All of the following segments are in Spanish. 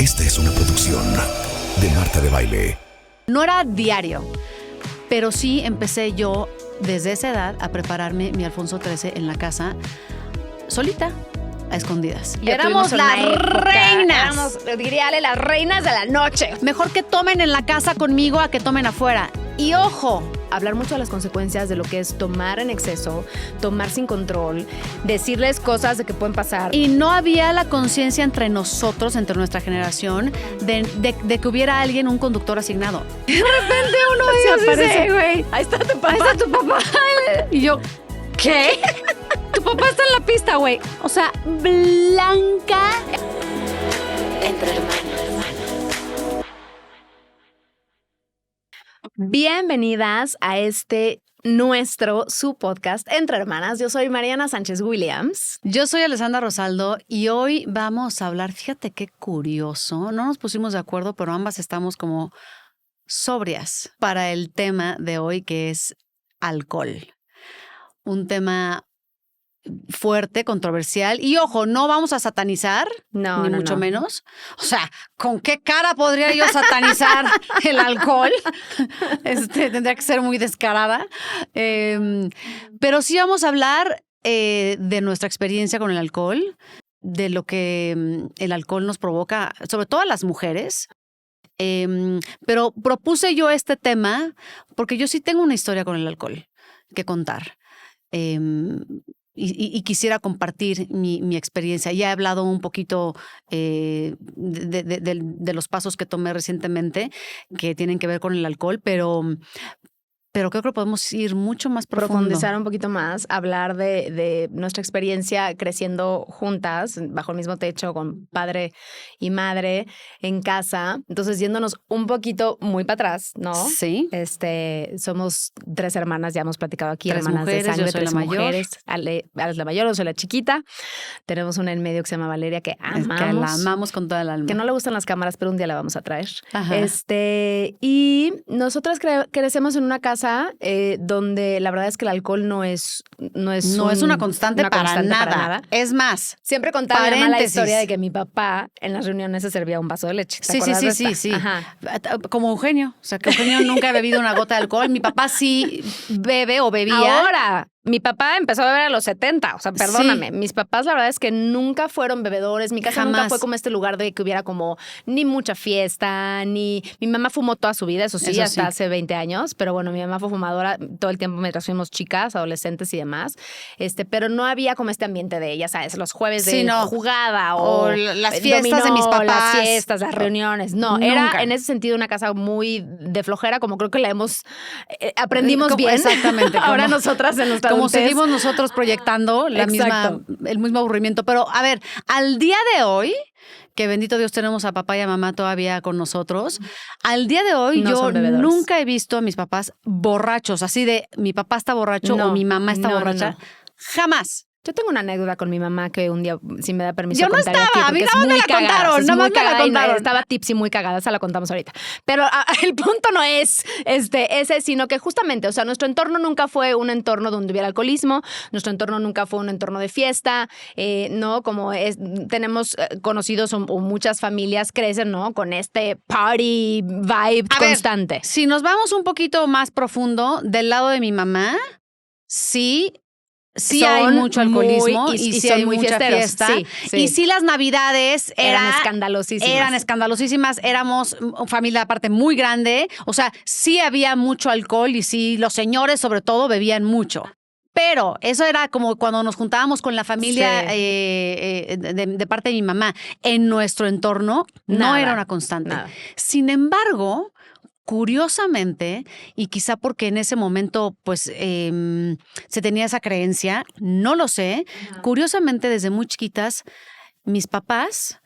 Esta es una producción de Marta de Baile. No era diario, pero sí empecé yo desde esa edad a prepararme mi Alfonso XIII en la casa, solita, a escondidas. Y éramos las reinas. Diría las reinas de la noche. Mejor que tomen en la casa conmigo a que tomen afuera. Y ojo, Hablar mucho de las consecuencias de lo que es tomar en exceso, tomar sin control, decirles cosas de que pueden pasar. y no había la conciencia entre nosotros, entre nuestra generación, de que hubiera alguien, un conductor asignado. De repente uno Se aparece, aparece. güey. Ahí está tu papá. Ahí está tu papá. Y yo, ¿qué? Tu papá está en la pista, güey. O sea, blanca. Entre hermanos. Bienvenidas a su podcast Entre Hermanas. Yo soy Mariana Sánchez Williams. Yo soy Alessandra Rosaldo y hoy vamos a hablar, fíjate qué curioso, no nos pusimos de acuerdo, pero ambas estamos como sobrias para el tema de hoy, que es alcohol. Un tema fuerte, controversial. Y ojo, no vamos a satanizar, No, ni no, mucho no. menos. O sea, ¿con qué cara podría yo satanizar el alcohol? Tendría que ser muy descarada. Pero sí vamos a hablar de nuestra experiencia con el alcohol, de lo que el alcohol nos provoca, sobre todo a las mujeres. Pero propuse yo este tema porque yo sí tengo una historia con el alcohol que contar. Y quisiera compartir mi experiencia. Ya he hablado un poquito de los pasos que tomé recientemente que tienen que ver con el alcohol, pero creo que podemos ir mucho más profundo. Profundizar un poquito más, hablar de nuestra experiencia creciendo juntas, bajo el mismo techo, con padre y madre, en casa. Entonces, yéndonos un poquito muy para atrás, ¿no? Sí. Somos 3 hermanas, ya hemos platicado aquí, 3 hermanas mujeres, de sangre, yo soy 3 la mayor. mujeres. Ale es la mayor, yo soy la chiquita. Tenemos una en medio que se llama Valeria, que amamos. Que la amamos con toda el alma. Que no le gustan las cámaras, pero un día la vamos a traer. Ajá. Y nosotras crecemos en una casa donde la verdad es que el alcohol no es una constante, para nada. Es más, siempre contaba mi mamá la paréntesis. historia de que mi papá en las reuniones se servía un vaso de leche. ¿Te Sí, acuerdas de sí. esta? Ajá. Como Eugenio. O sea, que Eugenio nunca ha bebido una gota de alcohol. Mi papá sí bebe o bebía. Ahora, mi papá empezó a beber a los 70, o sea, perdóname. Sí. Mis papás, la verdad es que nunca fueron bebedores. Mi casa nunca Jamás. fue como este lugar de que hubiera como ni mucha fiesta, ni... Mi mamá fumó toda su vida, eso sí, Eso hasta sí. hace 20 años. Pero bueno, mi mamá fue fumadora todo el tiempo mientras fuimos chicas, adolescentes y demás. Pero no había como este ambiente de, ya sabes, los jueves de Sí, no. jugada O las fiestas de mis papás. las fiestas, las reuniones. No, Nunca. era en ese sentido una casa muy de flojera, como creo que la hemos... aprendimos bien. Exactamente. Ahora como- nosotras en nuestra Como adultez. seguimos nosotros proyectando Exacto. el mismo aburrimiento. Pero, a ver, al día de hoy, que bendito Dios tenemos a papá y a mamá todavía con nosotros, al día de hoy No yo son bebedores. nunca he visto a mis papás borrachos, así de mi papá está borracho No, o mi mamá está no, borracha. no. Jamás. Yo tengo una anécdota con mi mamá que un día, si me da permiso, Yo no contaré estaba, aquí, a mí porque es nada más me muy la cagada, contaron, es nada muy más me la cagada y contaron. estaba tipsy muy cagada, esa la contamos ahorita. Pero el punto no es ese, sino que justamente, o sea, nuestro entorno nunca fue un entorno donde hubiera alcoholismo, nuestro entorno nunca fue un entorno de fiesta, ¿no? Como tenemos conocidos o muchas familias crecen, ¿no? Con este party vibe A ver, constante. si nos vamos un poquito más profundo, del lado de mi mamá, sí hay Son mucho alcoholismo muy- y sí son hay muy mucha fiesteros. fiesta. Sí, sí. Y sí las navidades Eran escandalosísimas. Eran escandalosísimas. Éramos familia aparte muy grande. O sea, sí había mucho alcohol y sí los señores sobre todo bebían mucho. Pero eso era como cuando nos juntábamos con la familia Sí. de parte de mi mamá. En nuestro entorno no Nada, era una constante. nada. Sin embargo, curiosamente, y quizá porque en ese momento pues se tenía esa creencia, no lo sé, curiosamente desde muy chiquitas mis papás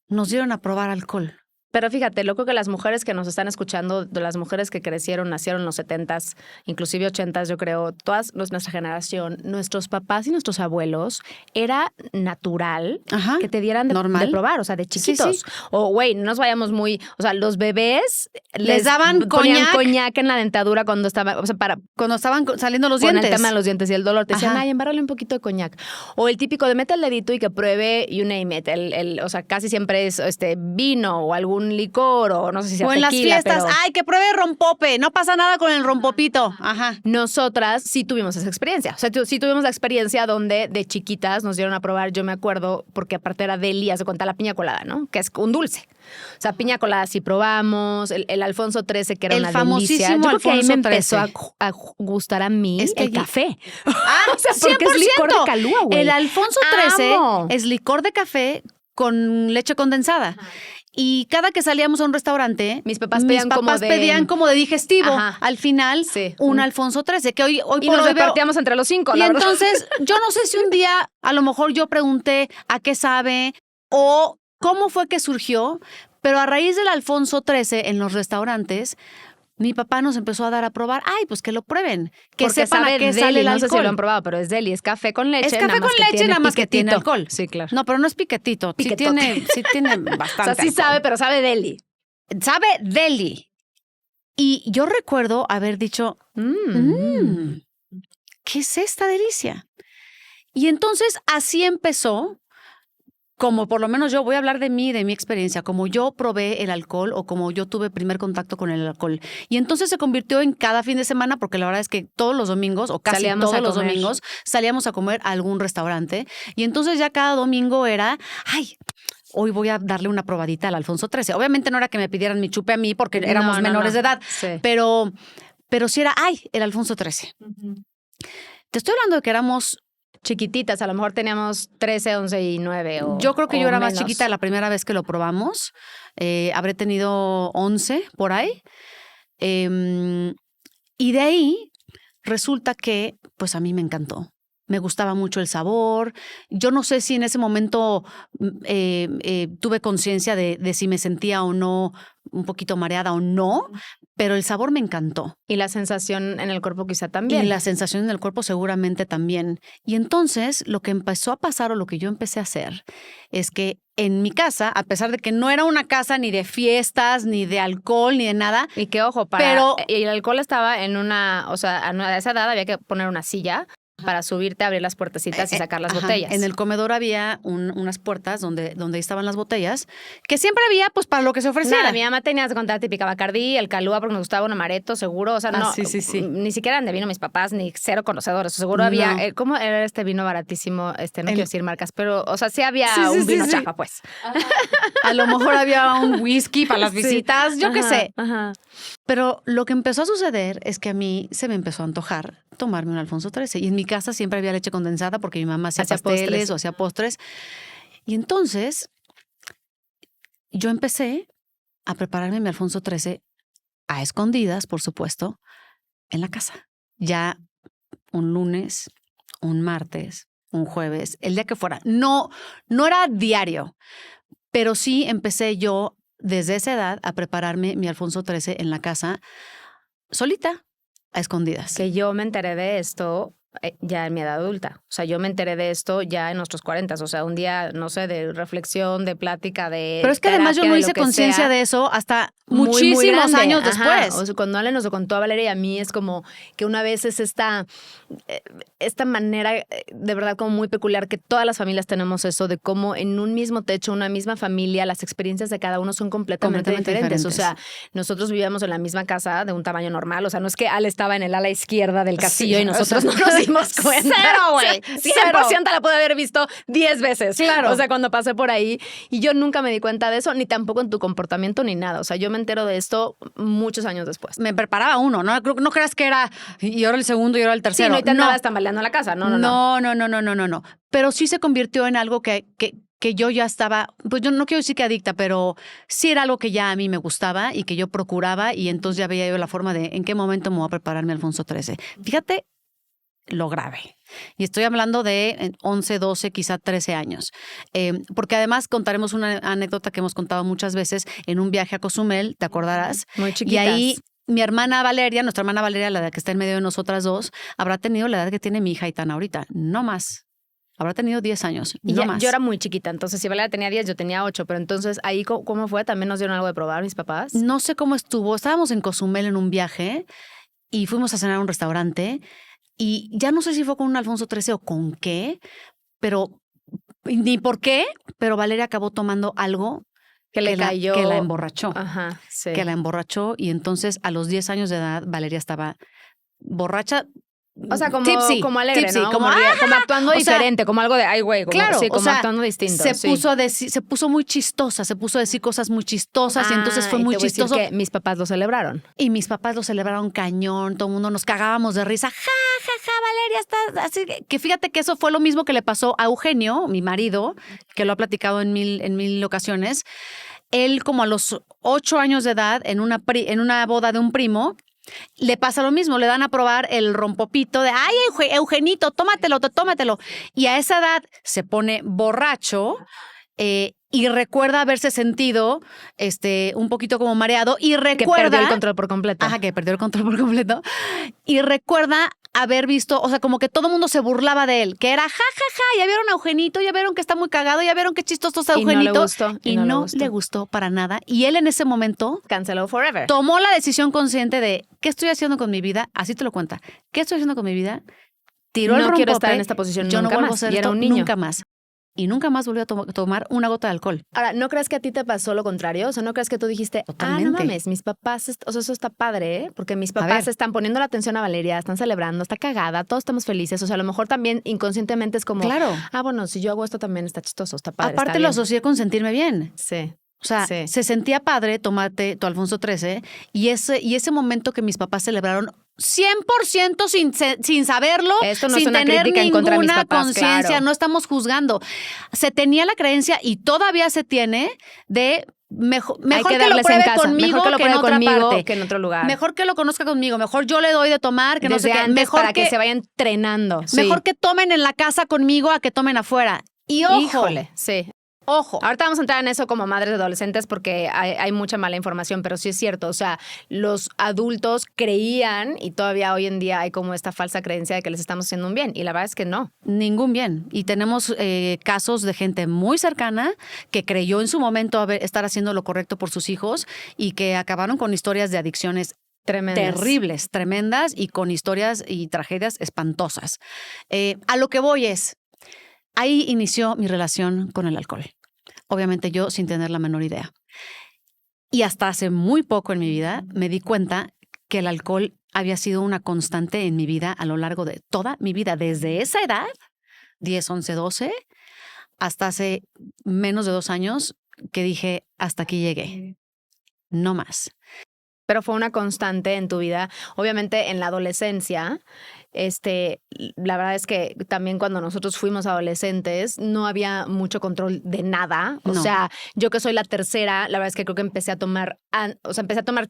nos dieron a probar alcohol. Pero fíjate, loco que las mujeres que nos están escuchando, de las mujeres que crecieron, nacieron en los 70s, inclusive 80s, yo creo, nuestra generación, nuestros papás y nuestros abuelos, era natural que te dieran de probar, o sea, de chiquitos. Sí. O, güey, no nos vayamos muy... O sea, los bebés les daban coñac en la dentadura cuando estaban... O sea, cuando estaban saliendo los dientes. Con el tema de los dientes y el dolor. Te decían, ay, embárrale un poquito de coñac. O el típico de mete el dedito y que pruebe, you name it. O sea, casi siempre es vino o algún licor o no sé si sea tequila. O en las fiestas, ay, que pruebe rompope, no pasa nada con el rompopito. Ajá. Nosotras sí tuvimos esa experiencia. O sea, sí tuvimos la experiencia donde de chiquitas nos dieron a probar, yo me acuerdo, porque aparte era deli, haz de cuenta la piña colada, ¿no? Que es un dulce. O sea, piña colada sí probamos, el Alfonso XIII, que era una delicia. Yo creo que ahí me empezó a gustar a mí el café. O sea, porque 100%. Es licor de Calúa, güey. El Alfonso XIII es licor de café con leche condensada. Ajá. Y cada que salíamos a un restaurante, mis papás pedían como de digestivo. Ajá. Al final, un Alfonso XIII, que hoy y nos repartíamos entre los 5, y entonces, yo no sé si un día, a lo mejor yo pregunté a qué sabe o cómo fue que surgió, pero a raíz del Alfonso XIII en los restaurantes, mi papá nos empezó a dar a probar, ay, pues que lo prueben, que porque sepan a qué sale el alcohol. No sé si lo han probado, pero es deli, es café con leche. Es café con leche, nada más que tiene alcohol. Sí, claro. No, pero no es piquetito. Sí tiene bastante. O sea, sí sabe, pero sabe deli. Sabe deli. Y yo recuerdo haber dicho, ¿qué es esta delicia? Y entonces así empezó. Como por lo menos yo voy a hablar de mí, de mi experiencia, como yo probé el alcohol o como yo tuve primer contacto con el alcohol. Y entonces se convirtió en cada fin de semana, porque la verdad es que todos los domingos o casi todos los domingos salíamos a comer a algún restaurante. Y entonces ya cada domingo era, ay, hoy voy a darle una probadita al Alfonso XIII. Obviamente no era que me pidieran mi chupe a mí porque éramos menores de edad, pero sí era, ay, el Alfonso XIII. Te estoy hablando de que éramos chiquititas, a lo mejor teníamos 13, 11 y 9 yo creo que yo era menos. Más chiquita la primera vez que lo probamos. Habré tenido 11 por ahí. Y de ahí resulta que pues a mí me encantó. Me gustaba mucho el sabor. Yo no sé si en ese momento tuve conciencia de si me sentía o no un poquito mareada o no, pero el sabor me encantó. Y la sensación en el cuerpo quizá también. Y la sensación en el cuerpo seguramente también. Y entonces lo que empezó a pasar o lo que yo empecé a hacer es que en mi casa, a pesar de que no era una casa ni de fiestas, ni de alcohol, ni de nada. Y que ojo, pero el alcohol estaba en o sea, a esa edad había que poner una silla para subirte, abrir las puertecitas y sacar las botellas. En el comedor había unas puertas donde estaban las botellas, que siempre había pues para lo que se ofreciera. Nada, mi mamá tenía que contar típica Bacardí, el Calúa porque nos gustaba un amaretto, seguro. O sea, sí. Ni siquiera eran de vino mis papás, ni cero conocedores. Seguro había, ¿cómo era este vino baratísimo? No quiero decir marcas, pero, o sea, sí había un vino chafa, pues. A lo mejor había un whisky para las visitas, yo qué sé. Ajá. Pero lo que empezó a suceder es que a mí se me empezó a antojar tomarme un Alfonso XIII. Y en mi casa siempre había leche condensada porque mi mamá hacía pasteles o hacía postres. Y entonces yo empecé a prepararme mi Alfonso XIII a escondidas, por supuesto, en la casa. Ya un lunes, un martes, un jueves, el día que fuera. No era diario, pero sí empecé yo desde esa edad a prepararme mi Alfonso XIII en la casa solita, a escondidas. Que yo me enteré de esto ya en mi edad adulta. O sea, yo me enteré de esto ya en nuestros 40. O sea, un día, no sé, de reflexión, de plática, de Pero es que además yo no hice conciencia de eso hasta muchísimos años después. O sea, cuando Ale nos lo contó a Valeria y a mí, es como que una vez es esta manera de verdad como muy peculiar que todas las familias tenemos eso de cómo en un mismo techo, una misma familia, las experiencias de cada uno son completamente diferentes. O sea, nosotros vivíamos en la misma casa de un tamaño normal. O sea, no es que Ale estaba en el ala izquierda del castillo y nosotros no nos dimos cuenta. Cero, güey. 100% la pude haber visto 10 veces. Claro. O sea, cuando pasé por ahí. Y yo nunca me di cuenta de eso, ni tampoco en tu comportamiento ni nada. O sea, yo me entero de esto muchos años después. Me preparaba uno, ¿no? No creas que era y ahora el segundo y ahora el tercero. Sí, no, y te andabas tambaleando la casa. No. No. Pero sí se convirtió en algo que yo ya estaba, pues yo no quiero decir que adicta, pero sí era algo que ya a mí me gustaba y que yo procuraba y entonces ya veía yo la forma de en qué momento me voy a preparar mi Alfonso XIII. Fíjate lo grave. Y estoy hablando de 11, 12, quizá 13 años. Porque además contaremos una anécdota que hemos contado muchas veces en un viaje a Cozumel, ¿te acordarás? Muy Y chiquitas. ahí mi hermana Valeria, nuestra hermana Valeria, la que está en medio de nosotras dos, habrá tenido la edad que tiene mi hija Itana ahorita, no más. Habrá tenido 10 años, Y no ya- más. yo era muy chiquita, entonces si Valeria tenía 10, yo tenía 8, pero entonces ahí, ¿cómo fue? ¿También nos dieron algo de probar mis papás? No sé cómo estuvo. Estábamos en Cozumel en un viaje y fuimos a cenar a un restaurante y ya no sé si fue con un Alfonso XIII o con qué, pero ni por qué, pero Valeria acabó tomando algo Que le cayó. que la emborrachó. Ajá, sí. Que la emborrachó y entonces a los 10 años de edad Valeria estaba borracha. O sea, como, tipsy, como alegre, tipsy, ¿no? como, Como actuando o sea, diferente, como algo de, ay, güey, como, claro, sí, o como sea, actuando distinto. se sí. puso muy chistosa, se puso a decir cosas muy chistosas y entonces fue Ah, y muy te voy a decir chistoso. que mis papás lo celebraron. Y mis papás lo celebraron cañón, todo el mundo nos cagábamos de risa. Ja, ja, ja, Valeria está así. Que fíjate que eso fue lo mismo que le pasó a Eugenio, mi marido, que lo ha platicado en mil ocasiones. Él, como a los 8 años de edad, en una boda de un primo, le pasa lo mismo, le dan a probar el rompopito de, ay, Eugenito, tómatelo. Y a esa edad se pone borracho y recuerda haberse sentido un poquito como mareado y Que recuerda... perdió el control por completo. Ajá, que perdió el control por completo. Y recuerda haber visto, o sea, como que todo el mundo se burlaba de él, que era ja, ja, ja, ya vieron a Eugenito, ya vieron que está muy cagado, ya vieron qué chistoso está Y no le Eugenito. gustó, Y no le gustó para nada. Y él en ese momento Canceló forever. tomó la decisión consciente de, ¿qué estoy haciendo con mi vida? Así te lo cuenta. ¿Qué estoy haciendo con mi vida? Tiró el No rompope. quiero estar en esta posición Yo no nunca vuelvo a más. hacer Y era esto un niño. nunca más. Y nunca más volvió a tomar una gota de alcohol. Ahora, ¿no crees que a ti te pasó lo contrario? O sea, ¿no crees que tú dijiste, no Totalmente. mames, mis papás, o sea, eso está padre, ¿eh? Porque mis ver. papás están poniendo la atención a Valeria, están celebrando, está cagada, todos estamos felices. O sea, a lo mejor también inconscientemente es como, Claro. bueno, si yo hago esto también está chistoso, está padre. Aparte está lo bien. asocié con sentirme bien. Sí. O sea, Sí. se sentía padre tomarte tu Alfonso XIII y ese momento que mis papás celebraron 100% sin saberlo, Esto no es sin una tener crítica en ninguna contra de mis papás, conciencia, claro. no estamos juzgando. Se tenía la creencia y todavía se tiene de mejor Hay que lo darles pruebe en casa, conmigo mejor que lo que en pruebe otra conmigo parte. que en otro lugar. Mejor que lo conozca conmigo, mejor yo le doy de tomar, que no Desde sé qué, antes mejor para que se vayan entrenando. mejor que tomen en la casa conmigo a que tomen afuera. Y ojo, Híjole, sí. ojo. Ahorita vamos a entrar en eso como madres de adolescentes porque hay mucha mala información, pero sí es cierto. O sea, los adultos creían y todavía hoy en día hay como esta falsa creencia de que les estamos haciendo un bien. Y la verdad es que no. Ningún bien. Y tenemos casos de gente muy cercana que creyó en su momento estar haciendo lo correcto por sus hijos y que acabaron con historias de adicciones Tremendas. terribles, tremendas y con historias y tragedias espantosas. A lo que voy es, ahí inició mi relación con el alcohol. Obviamente yo sin tener la menor idea. Y hasta hace muy poco en mi vida me di cuenta que el alcohol había sido una constante en mi vida a lo largo de toda mi vida, desde esa edad, 10, 11, 12, hasta hace menos de 2 años que dije, hasta aquí llegué, no más. Pero fue una constante en tu vida. Obviamente en la adolescencia, la verdad es que también cuando nosotros fuimos adolescentes no había mucho control de nada. O No. sea, yo que soy la tercera, la verdad es que creo que empecé a tomar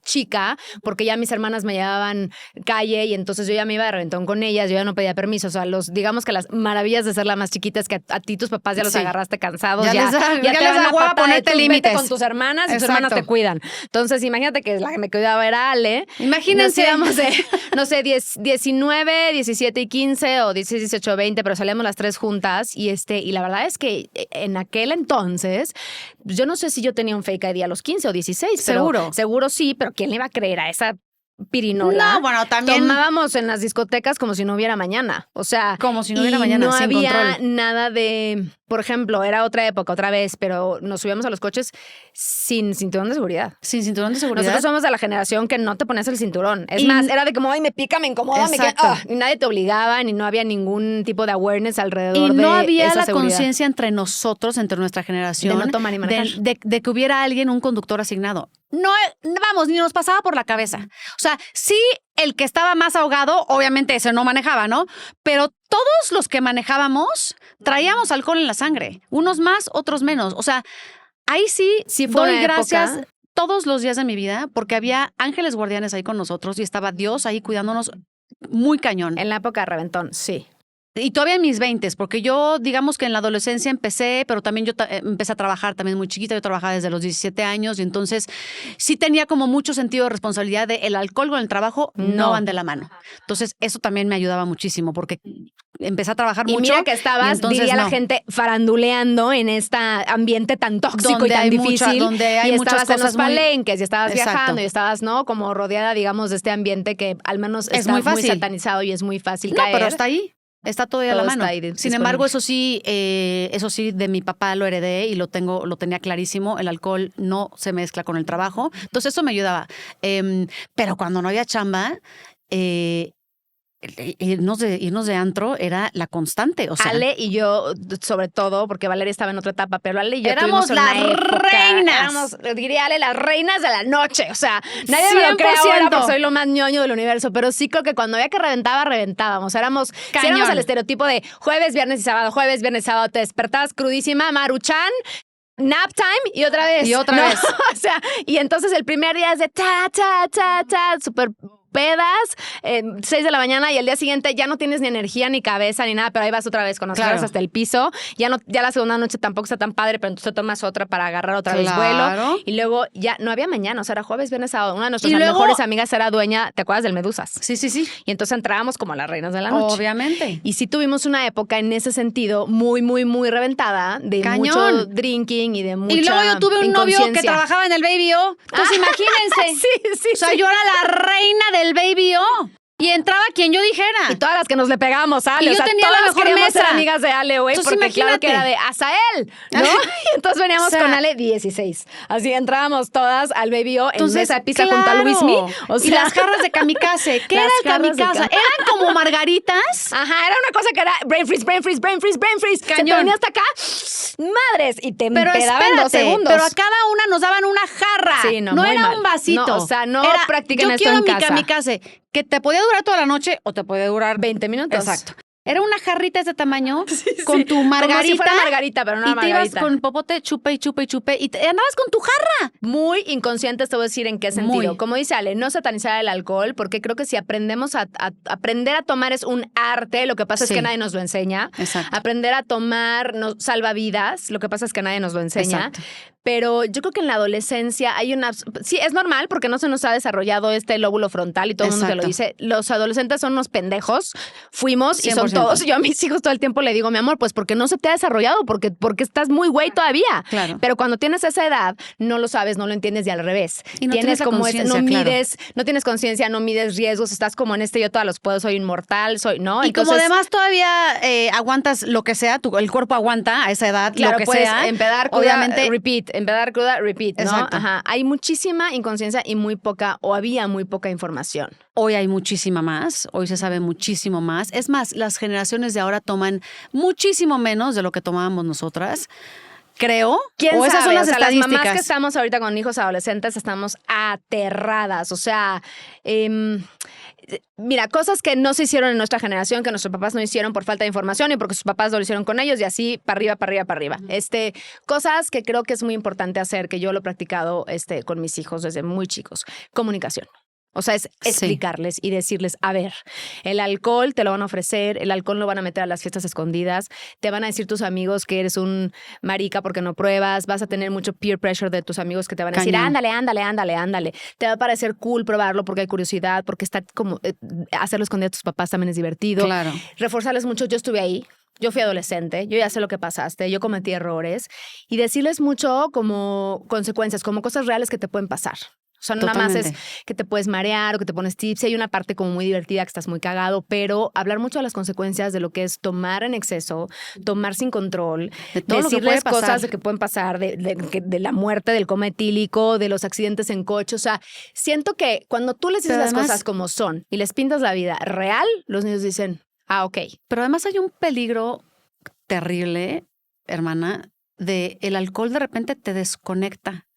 chica porque ya mis hermanas me llevaban calle y entonces yo ya me iba de reventón con ellas, yo ya no pedía permiso. O sea, digamos que las maravillas de ser la más chiquita es que a ti tus papás ya los Sí. agarraste cansados. Ya les da- ya te les dan da la hueva patada de ponerte tú, vete límites. con tus hermanas y tus Exacto. hermanas te cuidan. Entonces, imagínate que la que me cuidaba era Ale. Imagínense. Nos íbamos de, no sé, 19, 17 y 15 o 16, 18, 20, pero salíamos las tres juntas y la verdad es que en aquel entonces, yo no sé si yo tenía un fake ID a los 15 o 16, pero seguro sí, pero ¿quién le iba a creer a esa pirinola? No, bueno, también Tomábamos en las discotecas como si no hubiera mañana. O sea, como si no hubiera mañana, no sin había control. nada de, por ejemplo, era otra época, otra vez, pero nos subíamos a los coches sin cinturón de seguridad. Sin cinturón de seguridad. Nosotros somos de la generación que no te ponías el cinturón. Es Y- más, era de como, ay, me pica, me incomoda, Exacto. y nadie te obligaba, ni no había ningún tipo de awareness alrededor Y de no había esa la seguridad. conciencia entre nosotros, entre nuestra generación, De no tomar ni manejar. de que hubiera alguien, un conductor asignado. No, vamos, ni nos pasaba por la cabeza. O sea, sí, el que estaba más ahogado, obviamente ese no manejaba, ¿no? Pero todos los que manejábamos traíamos alcohol en la sangre. Unos más, otros menos. O sea, ahí sí, Sí fue doy una gracias época. todos los días de mi vida porque había ángeles guardianes ahí con nosotros y estaba Dios ahí cuidándonos muy cañón. En la época de reventón, sí. Y todavía en mis 20s, porque yo, digamos que en la adolescencia empecé, pero también yo empecé a trabajar también muy chiquita. Yo trabajaba desde los 17 años y entonces sí tenía como mucho sentido de responsabilidad de el alcohol con el trabajo no van de la mano. Entonces eso también me ayudaba muchísimo porque empecé a trabajar mucho. Y mira que estabas, diría la gente, faranduleando en este ambiente tan tóxico Donde y tan hay difícil. donde hay y muchas estabas en los cosas muy- palenques y estabas Exacto. viajando y estabas, ¿no? Como rodeada, digamos, de este ambiente que al menos Es está muy fácil. satanizado y es muy fácil No, caer. pero está ahí. Está todavía a la Todo mano. está ahí Sin embargo, disponible. eso sí, de mi papá lo heredé y lo tenía clarísimo. El alcohol no se mezcla con el trabajo. Entonces eso me ayudaba. Pero cuando no había chamba, irnos de antro era la constante. O sea, Ale y yo, sobre todo, porque Valeria estaba en otra etapa, pero Ale y yo éramos tuvimos una las época, reinas. éramos, diría Ale, las reinas de la noche. O sea, nadie me lo cree 100%. ahora porque soy lo más ñoño del universo, pero sí creo que cuando había que reventábamos. Sí, éramos Cañón. el estereotipo de jueves, viernes y sábado, te despertabas crudísima, Maruchan, nap time y otra vez. Y otra ¿no? vez. O sea, y entonces el primer día es de súper pedas, 6 de la mañana y el día siguiente ya no tienes ni energía ni cabeza ni nada, pero ahí vas otra vez con las Claro. caras hasta el piso. Ya la segunda noche tampoco está tan padre, pero entonces tomas otra para agarrar otra vez Claro. vuelo. Y luego ya no había mañana, o sea, era jueves, viernes, sábado. Una de nuestras Y luego- mejores amigas era dueña, ¿te acuerdas del Medusas? sí. Y entonces entrábamos como las reinas de la noche. Obviamente. Y sí tuvimos una época en ese sentido muy, muy, muy reventada de Cañón. mucho drinking y de mucha Y luego yo tuve un novio que inconsciencia. trabajaba en el Baby O. Entonces imagínense. Sí, O sea, sí. yo era la reina del Baby O. Y entraba quien yo dijera. Y todas las que nos le pegábamos a Ale. Y yo o sea, tenía la todas mejor queríamos mesa. ser amigas de Ale, güey. Entonces, Porque claro que era de imagínate. Azael, ¿no? Y entonces veníamos O sea, con Ale 16. Así entrábamos todas al Baby O en Entonces, mesa de pizza junto a Luismi. O y sea, las jarras de kamikaze. ¿Qué Las era el jarras de kamikaze? Eran como margaritas. ajá, era una cosa que era brain freeze. Se te Cañón. venía hasta acá, madres, y te Pero empedaban en 2 espérate, segundos. pero a cada una nos daban una jarra. Sí, no, no muy era mal. un vasito. No, o sea, no Era, practiquen yo esto quiero en mi casa. kamikaze, que te podía durar toda la noche o te podía durar 20 minutos. Exacto. Era una jarrita de este tamaño con tu Como margarita. si fuera margarita, pero no y era te ibas margarita. con popote, chupe y chupe y chupe. Y andabas con tu jarra. Muy inconscientes, te voy a decir en qué sentido. Muy. Como dice Ale, no satanizar el alcohol, porque creo que si aprendemos a aprender a tomar es un arte, lo que pasa es Sí. que nadie nos lo enseña. Exacto. Aprender a tomar nos salva vidas, lo que pasa es que nadie nos lo enseña. Exacto. Pero yo creo que en la adolescencia hay una... Sí, es normal porque no se nos ha desarrollado este lóbulo frontal y todo el mundo te lo Exacto. dice. Los adolescentes son unos pendejos. Fuimos y son 100%. todos. Yo a mis hijos todo el tiempo le digo, mi amor, pues porque no se te ha desarrollado, porque estás muy güey todavía. Claro. Pero cuando tienes esa edad, no lo sabes, no lo entiendes y al revés. Y no tienes la no conciencia, claro. mides, no tienes conciencia, no mides riesgos, estás como en yo todas los puedo, soy inmortal, ¿no? Y como Entonces, además todavía aguantas lo que sea, el cuerpo aguanta a esa edad claro, lo que puedes sea. empedar, cruda, obviamente, repeat, empedar, cruda, repeat, ¿no? Exacto. Ajá. Hay muchísima inconsciencia y había muy poca información. hoy hay muchísima más, hoy se sabe muchísimo más. Es más, las generaciones de ahora toman muchísimo menos de lo que tomábamos nosotras. Creo. ¿Quién o sabe? esas son las o sea, las estadísticas. mamás que estamos ahorita con hijos adolescentes estamos aterradas. O sea, mira, cosas que no se hicieron en nuestra generación, que nuestros papás no hicieron por falta de información y porque sus papás lo hicieron con ellos y así para arriba, para arriba, para arriba. Cosas que creo que es muy importante hacer, que yo lo he practicado con mis hijos desde muy chicos. Comunicación. O sea, es explicarles y decirles, a ver, el alcohol te lo van a ofrecer, el alcohol lo van a meter a las fiestas escondidas, te van a decir tus amigos que eres un marica porque no pruebas, vas a tener mucho peer pressure de tus amigos que te van a decir, Cañón. ándale. Te va a parecer cool probarlo porque hay curiosidad, porque está como hacerlo escondido a tus papás también es divertido. Claro. Reforzarles mucho, yo estuve ahí. Yo fui adolescente, yo ya sé lo que pasaste, yo cometí errores y decirles mucho como consecuencias, como cosas reales que te pueden pasar. O sea, no nada más es Totalmente. que te puedes marear o que te pones tips. Hay una parte como muy divertida que estás muy cagado, pero hablar mucho de las consecuencias de lo que es tomar en exceso, tomar sin control, De todo lo que decirles puede pasar. cosas de que pueden pasar, de la muerte, del coma etílico, de los accidentes en coche. O sea, siento que cuando tú les dices Pero las además- cosas como son y les pintas la vida real, los niños dicen, ok. Pero además hay un peligro terrible, hermana, de el alcohol de repente te desconecta.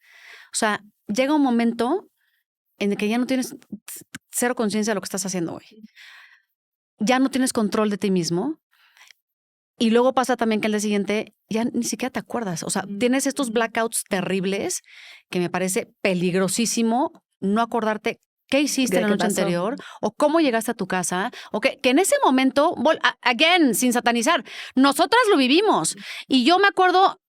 O sea, llega un momento en el que ya no tienes cero conciencia de lo que estás haciendo hoy. Ya no tienes control de ti mismo. Y luego pasa también que al día siguiente ya ni siquiera te acuerdas. O sea, tienes estos blackouts terribles que me parece peligrosísimo no acordarte qué hiciste ¿Qué la noche pasó? anterior, o cómo llegaste a tu casa, o que en ese momento, again, sin satanizar, nosotras lo vivimos. Y yo me acuerdo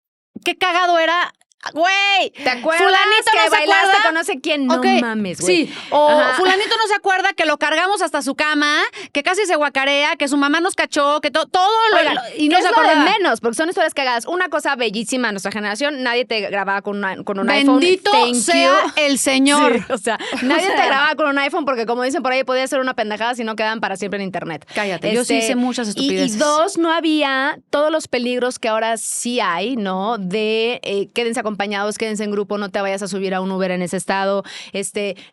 qué cagado era. Güey, ¿Te acuerdas fulanito que no se bailaste acuerda con no sé quién? No Ok, mames, güey. Sí, o Ajá. fulanito no se acuerda que lo cargamos hasta su cama, que casi se guacarea, que su mamá nos cachó, que todo Oigan, y no ¿qué se es lo de acordaba. menos? Porque son historias cagadas. Una cosa bellísima en nuestra generación, nadie te grababa con un iPhone. Bendito Thank sea you. el Señor. Sí, o sea, nadie te grababa con un iPhone porque, como dicen por ahí, podía ser una pendejada si no quedaban para siempre en internet. Cállate, yo sí hice muchas estupideces. Y dos, no había todos los peligros que ahora sí hay, ¿no? De quédense acompañados, quédense en grupo, no te vayas a subir a un Uber en ese estado,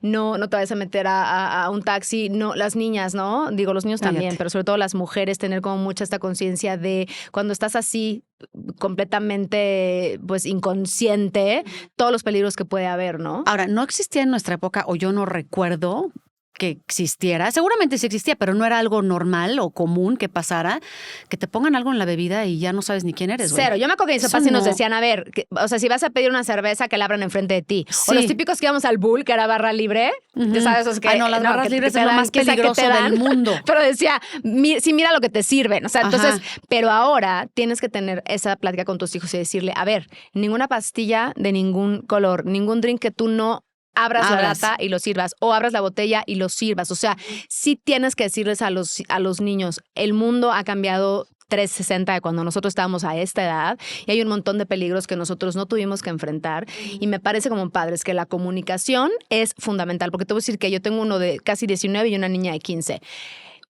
no te vayas a meter a un taxi, no, las niñas, ¿no? Digo, los niños también, pero sobre todo las mujeres, tener como mucha esta conciencia de cuando estás así completamente pues inconsciente, todos los peligros que puede haber, ¿no? Ahora, no existía en nuestra época, o yo no recuerdo que existiera. Seguramente sí existía, pero no era algo normal o común que pasara, que te pongan algo en la bebida y ya no sabes ni quién eres, güey. Cero. Yo me acuerdo que mis Eso papás sí nos no. decían, a ver, o sea, si vas a pedir una cerveza, que la abran enfrente de ti. Sí. O los típicos que íbamos al Bull, que era barra libre. ¿Tú sabes? Esos que, Ay, no, las barras que libres te es lo dan, más que esa que peligroso te dan. del mundo. Pero decía, sí, mira lo que te sirven. O sea, entonces, Ajá. pero ahora tienes que tener esa plática con tus hijos y decirle, a ver, ninguna pastilla de ningún color, ningún drink que tú no abras la lata y lo sirvas, o abras la botella y lo sirvas. O sea, sí tienes que decirles a los niños, el mundo ha cambiado 360 de cuando nosotros estábamos a esta edad y hay un montón de peligros que nosotros no tuvimos que enfrentar y me parece como padres que la comunicación es fundamental, porque te voy a decir que yo tengo uno de casi 19 y una niña de 15.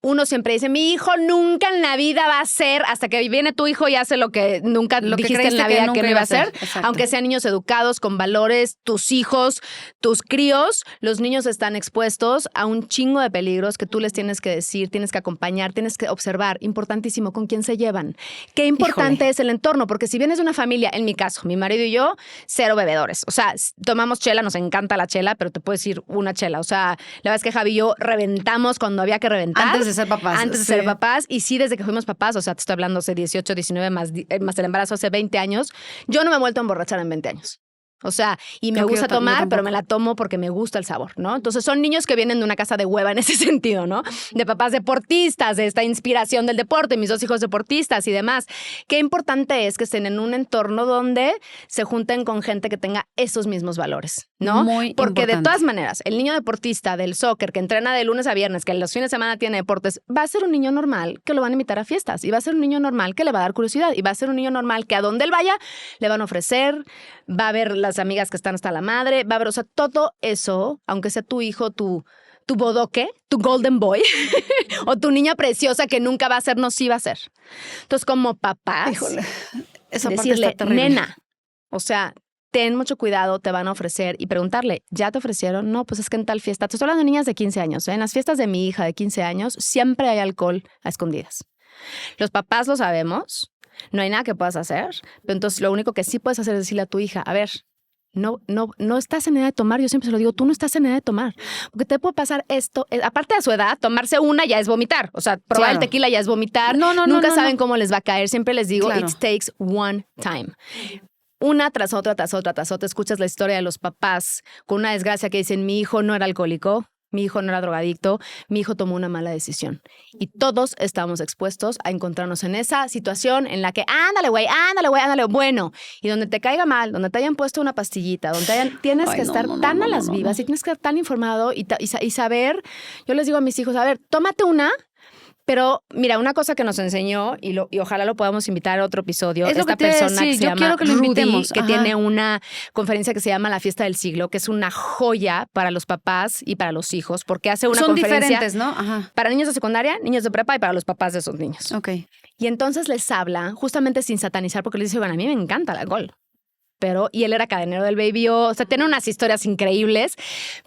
Uno siempre dice, mi hijo nunca en la vida va a ser, hasta que viene tu hijo y hace lo que nunca Lo que dijiste en la creíste que vida nunca que no iba iba a a ser. Exacto. Aunque sean niños educados, con valores, tus hijos, tus críos, los niños están expuestos a un chingo de peligros que tú les tienes que decir, tienes que acompañar, tienes que observar. Importantísimo, con quién se llevan. Qué importante es el entorno, porque si vienes de una familia, en mi caso, mi marido y yo, cero bebedores. O sea, tomamos chela, nos encanta la chela, pero te puedo decir una chela. O sea, la verdad es que Javi y yo reventamos cuando había que reventar. Antes de ser papás. Antes de ser papás. Y sí, desde que fuimos papás, o sea, te estoy hablando hace 18, 19, más el embarazo hace 20 años, yo no me he vuelto a emborrachar en 20 años. O sea, y me Creo que gusta yo tomar, tampoco. pero me la tomo porque me gusta el sabor, ¿no? Entonces son niños que vienen de una casa de hueva en ese sentido, ¿no? De papás deportistas, de esta inspiración del deporte, mis dos hijos deportistas y demás. Qué importante es que estén en un entorno donde se junten con gente que tenga esos mismos valores, ¿no? Muy porque de importante. todas maneras, el niño deportista del soccer que entrena de lunes a viernes, que los fines de semana tiene deportes, va a ser un niño normal que lo van a invitar a fiestas y va a ser un niño normal que le va a dar curiosidad y va a ser un niño normal que a donde él vaya le van a ofrecer, va a ver las amigas que están hasta la madre, va a ver, o sea, todo eso, aunque sea tu hijo, tu bodoque, tu golden boy, o tu niña preciosa que nunca va a ser, no sí va a ser. Entonces, como papás, Híjole, esa parte decirle, está terrible. nena, o sea, ten mucho cuidado, te van a ofrecer y preguntarle, ¿ya te ofrecieron? No, pues es que en tal fiesta, te estoy hablando de niñas de 15 años, ¿eh? En las fiestas de mi hija de 15 años siempre hay alcohol a escondidas. Los papás lo sabemos, no hay nada que puedas hacer, pero entonces lo único que sí puedes hacer es decirle a tu hija, a ver, no estás en edad de tomar, yo siempre se lo digo, tú no estás en edad de tomar, porque te puede pasar esto, aparte de su edad, tomarse una ya es vomitar, o sea, probar Claro. el tequila ya es vomitar, nunca no, saben cómo les va a caer, siempre les digo, Claro. it takes one time. Una tras otra, escuchas la historia de los papás con una desgracia que dicen, mi hijo no era alcohólico, mi hijo no era drogadicto, mi hijo tomó una mala decisión. Y todos estamos expuestos a encontrarnos en esa situación en la que, ándale, güey, bueno, y donde te caiga mal, donde te hayan puesto una pastillita, donde tienes Ay, que no, estar no, tan no, a no, las no, vivas no. y tienes que estar tan informado y saber, yo les digo a mis hijos, a ver, tómate una. Pero mira, una cosa que nos enseñó, y ojalá lo podamos invitar a otro episodio, Es lo esta que te iba a persona decir, que se yo llama quiero que lo Rudy, invitemos, que ajá. tiene una conferencia que se llama La Fiesta del Siglo, que es una joya para los papás y para los hijos, porque hace una Son conferencia diferentes, ¿no? Ajá. para niños de secundaria, niños de prepa y para los papás de esos niños. Ok. Y entonces les habla, justamente sin satanizar, porque les dice, bueno, a mí me encanta el alcohol. Y él era cadenero del Baby O, sea, tiene unas historias increíbles,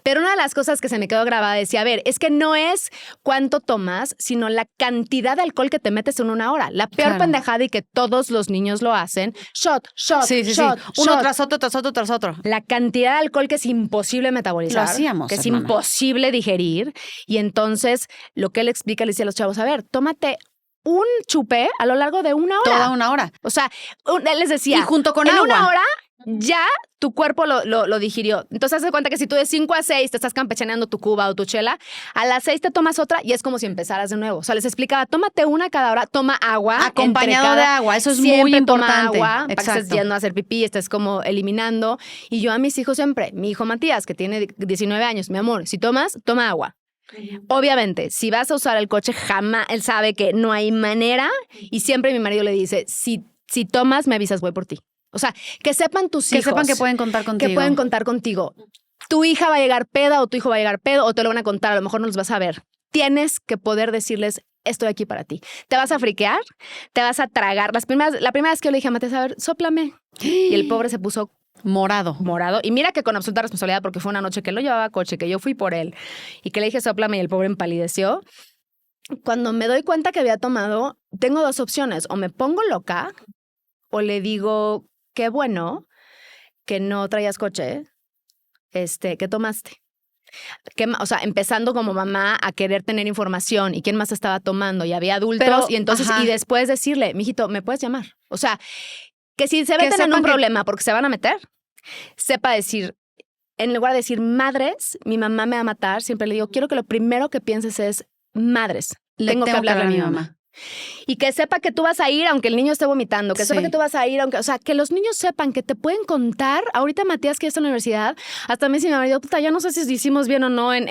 pero una de las cosas que se me quedó grabada decía, a ver, es que no es cuánto tomas, sino la cantidad de alcohol que te metes en una hora. La peor Claro. pendejada y que todos los niños lo hacen, shot, Sí. shot, Uno shot. tras otro. La cantidad de alcohol que es imposible metabolizar, Lo hacíamos, que es hermana. imposible digerir. Y entonces lo que él explica, le dice a los chavos, a ver, tómate un chupe a lo largo de una hora. Toda una hora. O sea, él les decía, Y junto con en agua. una hora ya tu cuerpo lo digirió. Entonces, haz de cuenta que si tú de 5 a 6 te estás campechaneando tu cuba o tu chela, a las 6 te tomas otra y es como si empezaras de nuevo. O sea, les explicaba, tómate una cada hora, toma agua. Acompañado de agua, eso es muy siempre importante. Toma agua, para que estés yendo a hacer pipí, estés como eliminando. Y yo a mis hijos siempre, mi hijo Matías, que tiene 19 años, mi amor, si tomas, toma agua. Obviamente, si vas a usar el coche, jamás, él sabe que no hay manera y siempre mi marido le dice, si tomas, me avisas, voy por ti. O sea, que sepan tus hijos. Que sepan que pueden contar contigo. Que pueden contar contigo. Tu hija va a llegar peda o tu hijo va a llegar pedo o te lo van a contar, a lo mejor no los vas a ver. Tienes que poder decirles, estoy aquí para ti. Te vas a friquear, te vas a tragar. La primera vez que yo le dije a Matías, a ver, sóplame. Y el pobre se puso morado. Y mira que con absoluta responsabilidad, porque fue una noche que él no llevaba coche, que yo fui por él y que le dije, sóplame y el pobre empalideció. Cuando me doy cuenta que había tomado, tengo dos opciones. O me pongo loca o le digo, qué bueno que no traías coche, que tomaste. O sea, empezando como mamá a querer tener información y quién más estaba tomando y había adultos. Pero, y entonces, y después decirle, mijito, ¿me puedes llamar? O sea, que si se meten en un problema porque se van a meter, sepa decir, en lugar de decir madres, mi mamá me va a matar, siempre le digo, quiero que lo primero que pienses es madres. Tengo que hablarle a mi mamá. Y que sepa que tú vas a ir aunque el niño esté vomitando, que sepa que tú vas a ir aunque, o sea, que los niños sepan que te pueden contar. Ahorita Matías, que está en la universidad, hasta me dice mi marido, puta, ya no sé si hicimos bien o no en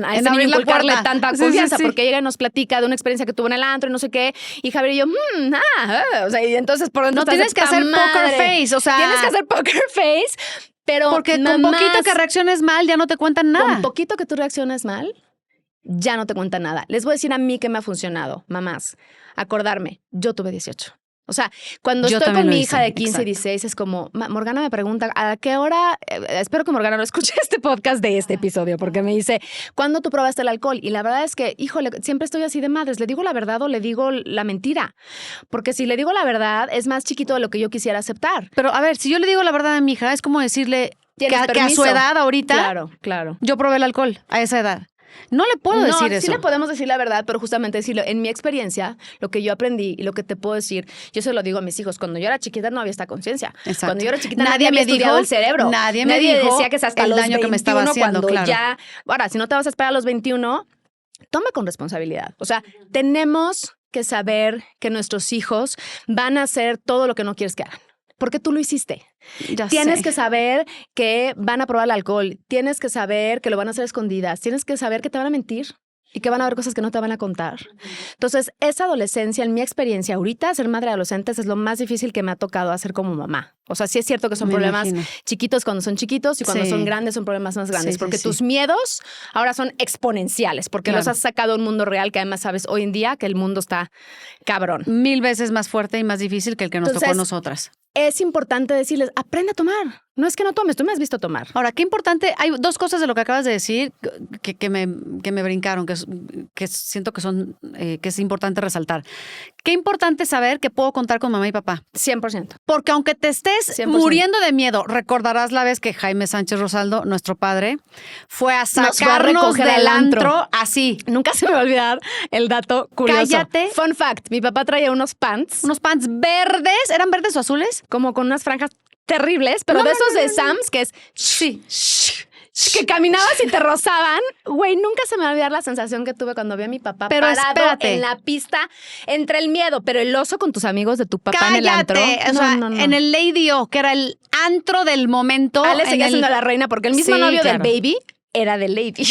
abrir la puerta, tanta confianza, porque llega y nos platica de una experiencia que tuvo en el antro y no sé qué, y Javier y yo, o sea, y entonces por dentro no tienes que hacer poker face, o sea, tienes que hacer poker face, pero porque con poquito que reacciones mal ya no te cuentan nada. Con poquito que tú reacciones mal, ya no te cuenta nada. Les voy a decir a mí que me ha funcionado, mamás. Acordarme, yo tuve 18. O sea, cuando estoy con mi hija de 15 y 16, es como, Morgana me pregunta, ¿a qué hora? Espero que Morgana no escuche este podcast de este episodio, porque me dice, ¿cuándo tú probaste el alcohol? Y la verdad es que, híjole, siempre estoy así de madres. ¿Le digo la verdad o le digo la mentira? Porque si le digo la verdad, es más chiquito de lo que yo quisiera aceptar. Pero, a ver, si yo le digo la verdad a mi hija, es como decirle que a su edad ahorita, claro, yo probé el alcohol a esa edad. No le puedo decir eso. Sí le podemos decir la verdad, pero justamente decirlo. En mi experiencia, lo que yo aprendí y lo que te puedo decir, yo se lo digo a mis hijos. Cuando yo era chiquita no había esta conciencia. Cuando yo era chiquita nadie había estudiado el cerebro. Nadie me dijo decía que es hasta el los daño 21, que me estaba haciendo, cuando ya... Ahora, si no te vas a esperar a los 21, toma con responsabilidad. O sea, tenemos que saber que nuestros hijos van a hacer todo lo que no quieres que hagan. Porque tú lo hiciste. Tienes que saber que van a probar el alcohol. Tienes que saber que lo van a hacer escondidas. Tienes que saber que te van a mentir y que van a haber cosas que no te van a contar. Entonces, esa adolescencia, en mi experiencia ahorita, ser madre de adolescentes es lo más difícil que me ha tocado hacer como mamá. O sea, sí es cierto que son problemas chiquitos cuando son chiquitos y cuando son grandes son problemas más grandes. Porque tus miedos ahora son exponenciales porque los has sacado a un mundo real que además sabes hoy en día que el mundo está cabrón. 1000 veces más fuerte y más difícil que el que nos tocó a nosotras. Es importante decirles, aprende a tomar. No es que no tomes, tú me has visto tomar. Ahora, qué importante, hay dos cosas de lo que acabas de decir que me brincaron, que siento que es importante resaltar. Qué importante saber que puedo contar con mamá y papá. 100%. Porque aunque te estés 100%. muriendo de miedo, recordarás la vez que Jaime Sánchez Rosaldo, nuestro padre, fue a sacarnos del antro así. Nunca se me va a olvidar el dato curioso. Cállate. Fun fact, mi papá traía unos pants. Unos pants verdes, ¿eran verdes o azules? Como con unas franjas terribles, pero de esos de Sam's, que es... Sí. Que caminabas y te rozaban. Güey, nunca se me va a olvidar la sensación que tuve cuando vi a mi papá parado en la pista entre el miedo, pero el oso con tus amigos de tu papá en el antro. O sea, en el Lady O, que era el antro del momento. Ale seguía siendo la reina porque el mismo novio del Baby era del Lady.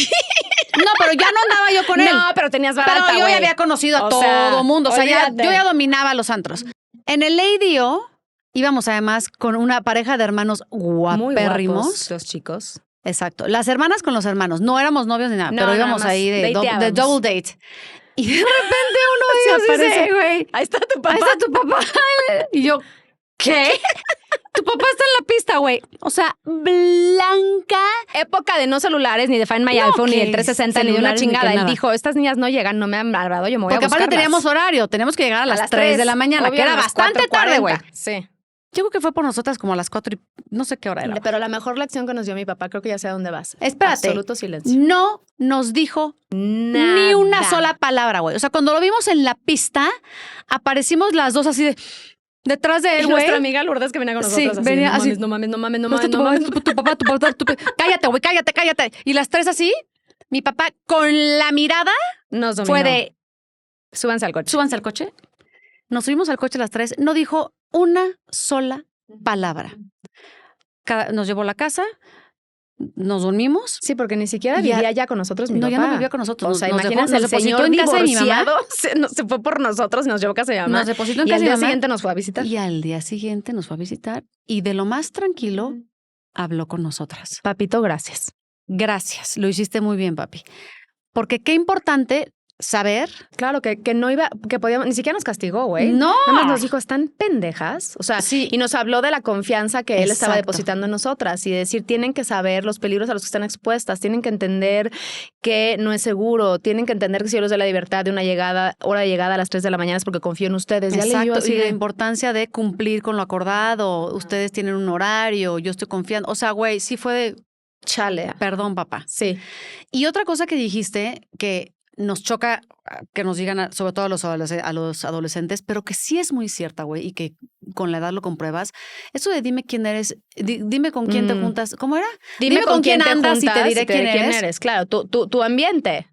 No, pero ya no andaba yo con él. No, pero tenías barata, pero yo ya había conocido a todo mundo. O sea, yo ya dominaba los antros. En el Lady O íbamos además con una pareja de hermanos guapérrimos. Muy guapos, los chicos. Exacto. Las hermanas con los hermanos. No éramos novios ni nada, pero íbamos ahí de double date. Y de repente uno de ellos dice, güey, ahí está tu papá. Ahí está tu papá. Y yo, ¿qué? Tu papá está en la pista, güey. O sea, blanca. Época de no celulares, ni de Find My iPhone, ni del 360, ni de una chingada. Él dijo, estas niñas no llegan, no me han barbado, yo me voy a buscarlas. Porque aparte teníamos horario, teníamos que llegar a las 3 de la mañana, obvio, que era bastante tarde, güey. Sí. Yo creo que fue por nosotras como a las 4 y no sé qué hora era. Pero la mejor lección que nos dio mi papá, creo que ya sé a dónde vas. Espérate. Absoluto silencio. No nos dijo nada. Ni una sola palabra, güey. O sea, cuando lo vimos en la pista, aparecimos las dos así de... detrás de él, Y güey. nuestra amiga Lourdes que venía con nosotros así, venía no así. mames, no mames, no mames, no No está mames, tu no papá, mames. tu papá. Cállate, güey, cállate. Y las tres así, mi papá con la mirada Nos dominó. fue de, Súbanse al coche. súbanse al coche. Nos subimos al coche las tres, no dijo una sola palabra. Nos llevó a la casa, nos dormimos. Sí, porque ni siquiera Y ya- vivía ya con nosotros mi No, papá. ya no vivía con nosotros. O sea, nos dejó- imagínense nos el depositó señor en casa de mi mamá. divorciado se fue por nosotros y nos llevó a casa de mi mamá. Nos depositó en Y casa al de mi día mamá. siguiente nos fue a visitar. Y al día siguiente nos fue a visitar y de lo más tranquilo habló con nosotras. Papito, gracias. Gracias, lo hiciste muy bien, papi. Porque qué importante saber. Claro, que no iba, que podíamos, ni siquiera nos castigó, güey. No. Nada más nos dijo, están pendejas. O sea, Sí. y nos habló de la confianza que él estaba Exacto. depositando en nosotras y decir, tienen que saber los peligros a los que están expuestas, tienen que entender que no es seguro, tienen que entender que si yo les doy la libertad de una hora de llegada a las 3 de la mañana es porque confío en ustedes. Ya le digo Exacto, así y la de, importancia de cumplir con lo acordado. Ustedes tienen un horario, yo estoy confiando. O sea, güey, sí fue de, chale. perdón, papá. Sí. Y otra cosa que dijiste que nos choca que nos digan, sobre todo a los adolescentes, pero que sí es muy cierta, güey, y que con la edad lo compruebas. Eso de dime quién eres, dime con quién te juntas. ¿Cómo era? Dime con quién te andas juntas y te diré quién eres. Claro, tu ambiente.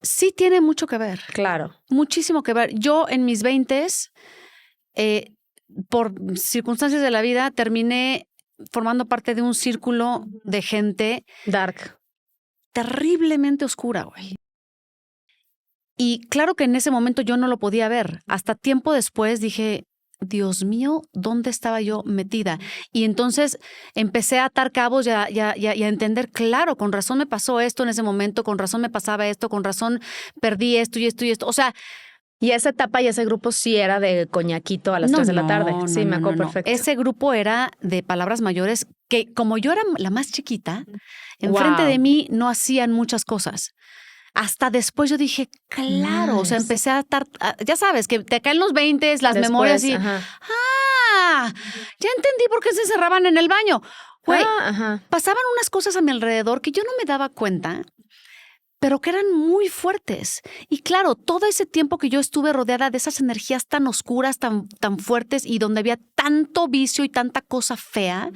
Sí tiene mucho que ver. Claro. Muchísimo que ver. Yo en mis 20s, por circunstancias de la vida, terminé formando parte de un círculo de gente Dark. terriblemente oscura, güey. Y claro que en ese momento yo no lo podía ver. Hasta tiempo después dije, Dios mío, ¿dónde estaba yo metida? Y entonces empecé a atar cabos y a entender, claro, con razón me pasó esto en ese momento, con razón me pasaba esto, con razón perdí esto y esto y esto. O sea, Y esa etapa y ese grupo sí era de coñaquito a las 3 de la tarde. Sí, me acuerdo perfecto. Ese grupo era de palabras mayores que, como yo era la más chiquita, enfrente Wow. de mí no hacían muchas cosas. Hasta después yo dije, claro, o sea, Nice. empecé a estar, ya sabes, que te caen los 20, las memorias y, ajá. ya entendí por qué se encerraban en el baño. Güey, Ajá. pasaban unas cosas a mi alrededor que yo no me daba cuenta, pero que eran muy fuertes. Y claro, todo ese tiempo que yo estuve rodeada de esas energías tan oscuras, tan fuertes y donde había tanto vicio y tanta cosa fea,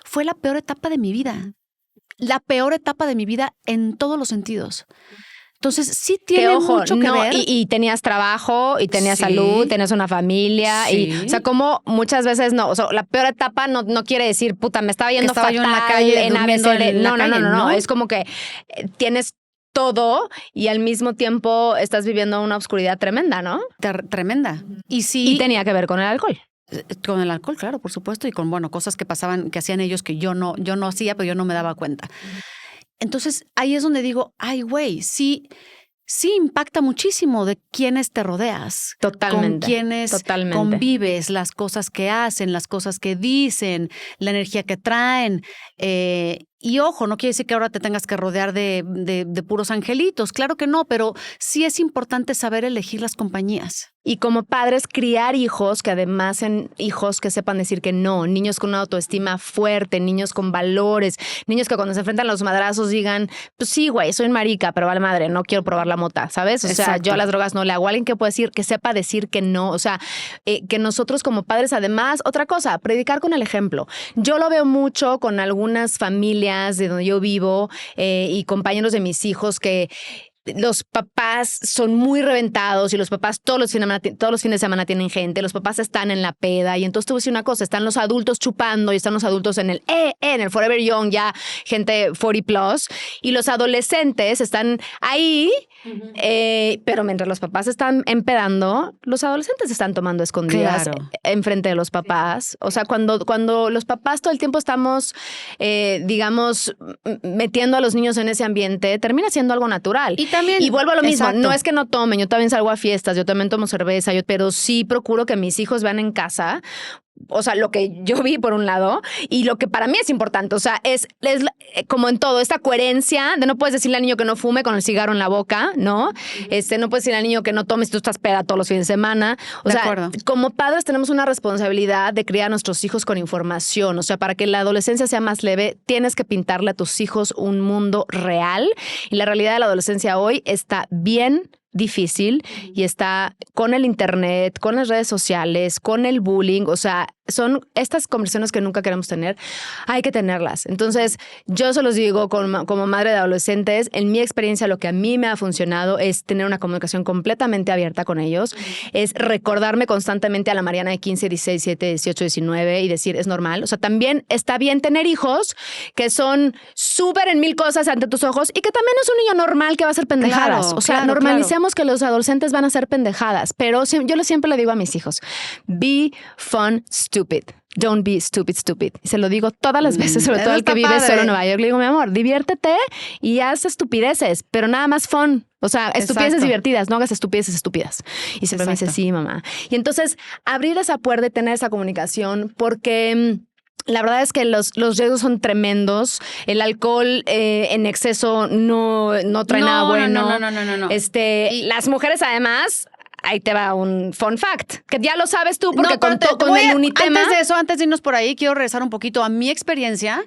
fue la peor etapa de mi vida. La peor etapa de mi vida en todos los sentidos. Entonces, sí tiene Que ojo, mucho que no, ver. y tenías trabajo, y tenías Sí. salud, tenías una familia, Sí. y o sea, como muchas veces no, o sea, la peor etapa no quiere decir, puta, me estaba yendo Estaba fatal yo en la calle, en durmiendo ABCD. en la No, calle, ¿no? es como que tienes todo y al mismo tiempo estás viviendo una oscuridad tremenda, ¿no? Tremenda. Y sí, Y tenía que ver con el alcohol. con el alcohol, claro, por supuesto, y con, bueno, cosas que pasaban, que hacían ellos que yo no hacía, pero yo no me daba cuenta. Entonces, ahí es donde digo, ay, güey, sí impacta muchísimo de quiénes te rodeas. Totalmente. Con quiénes Totalmente. convives, las cosas que hacen, las cosas que dicen, la energía que traen. Y ojo, no quiere decir que ahora te tengas que rodear de puros angelitos. Claro que no, pero sí es importante saber elegir las compañías. Y como padres, criar hijos que además sean hijos que sepan decir que no, niños con una autoestima fuerte, niños con valores, niños que cuando se enfrentan a los madrazos digan, pues sí, güey, soy marica, pero vale madre, no quiero probar la mota, ¿sabes? O sea, Exacto. yo a las drogas no le hago. Alguien que puede decir, que sepa decir que no. O sea, que nosotros como padres, además, otra cosa, predicar con el ejemplo. Yo lo veo mucho con algunas familias de donde yo vivo y compañeros de mis hijos que los papás son muy reventados y los papás todos los fines de semana tienen gente, los papás están en la peda y entonces te voy a decir una cosa, están los adultos chupando y están los adultos en el Forever Young, ya gente 40 plus, y los adolescentes están ahí, pero mientras los papás están empedando, los adolescentes están tomando escondidas Claro. enfrente de los papás. O sea, cuando los papás todo el tiempo estamos, digamos, metiendo a los niños en ese ambiente, termina siendo algo natural. Y vuelvo a lo mismo, exacto. no es que no tomen, yo también salgo a fiestas, yo también tomo cerveza, pero sí procuro que mis hijos vean en casa, o sea, lo que yo vi por un lado y lo que para mí es importante, o sea, es como en todo, esta coherencia de no puedes decirle al niño que no fume con el cigarro en la boca, ¿no? No puedes decirle al niño que no tome si tú estás peda todos los fines de semana. O De sea, acuerdo. como padres tenemos una responsabilidad de criar a nuestros hijos con información, o sea, para que la adolescencia sea más leve, tienes que pintarle a tus hijos un mundo real y la realidad de la adolescencia hoy está bien difícil y está con el internet, con las redes sociales, con el bullying, o sea, son estas conversaciones que nunca queremos tener, hay que tenerlas. Entonces, yo se los digo como madre de adolescentes, en mi experiencia lo que a mí me ha funcionado es tener una comunicación completamente abierta con ellos, es recordarme constantemente a la Mariana de 15, 16, 17, 18, 19 y decir, es normal. O sea, también está bien tener hijos que son súper en mil cosas ante tus ojos y que también es un niño normal que va a hacer pendejadas. Claro, o sea, claro, normalicemos que los adolescentes van a hacer pendejadas, pero yo siempre le digo a mis hijos, be fun, stupid. Don't be stupid, stupid. Y se lo digo todas las veces, sobre todo el que vive solo en Nueva York. Le digo, mi amor, diviértete y haz estupideces, pero nada más fun. O sea, estupideces divertidas, no hagas estupideces estúpidas. Y siempre me dice, sí, mamá. Y entonces, abrir esa puerta y tener esa comunicación, porque la verdad es que los riesgos son tremendos. El alcohol en exceso no trae nada bueno. No. Las mujeres, además, ahí te va un fun fact, que ya lo sabes tú porque con el Unitema. Antes de irnos por ahí, quiero regresar un poquito a mi experiencia,